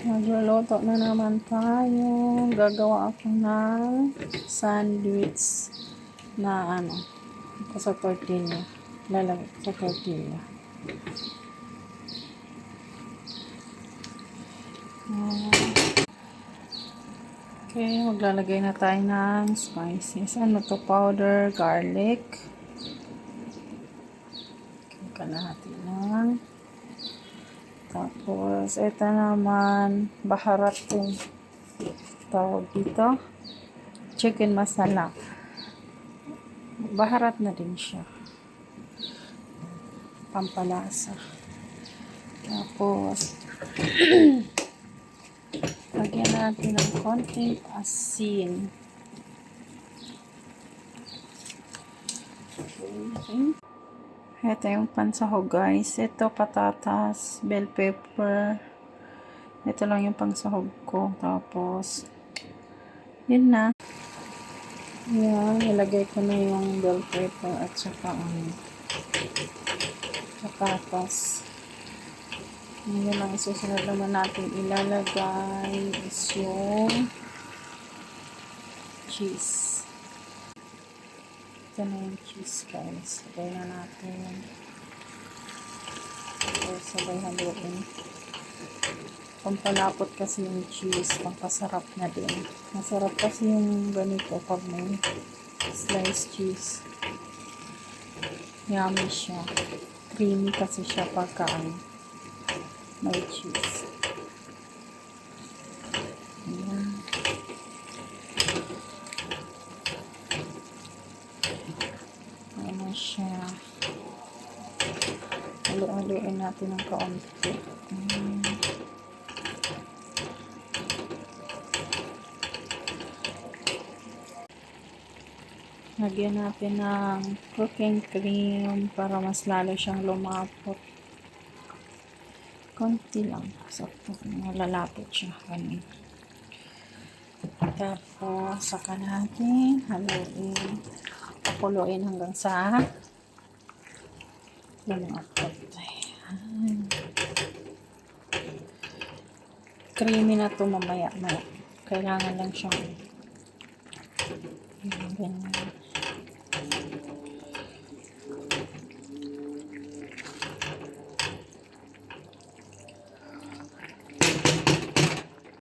Magluluto na naman tayo. Gagawa ako ng sandwich na sa tortilla. Lalagay sa tortilla. Okay, maglalagay na tayo ng spices. Powder, garlic. Okay, kalahati lang. Tapos, ito naman, baharat yung tawag dito. Chicken masala. Baharat na din siya. Pampalasa. Tapos, lagyan natin ng konting asin. Okay. Ito yung pansahog, guys. Ito, patatas, bell pepper. Ito lang yung pansahog ko. Tapos, yun na. Yan, ilagay ko na yung bell pepper at saka patatas. Yan lang isusunod naman natin ilalagay is yung cheese. Ito na yung cheese, guys. Sabay na natin. Sabay haluin. Pampalapot kasi yung cheese. Pampasarap na din. Masarap kasi yung ganito pag may sliced cheese. Yummy siya. Creamy kasi siya pagka may cheese. Ayan. Ayan siya. Haluin natin ng kaunti. Lagyan natin ng cooking cream para mas lalo siyang lumapot. Konti lang. Sakto. Malalapot siya. Tapos, saka natin haluin. Pakuluin hanggang sa lumapot. Ayan. Creamy na to mamaya. Kailangan lang siyang ganyan.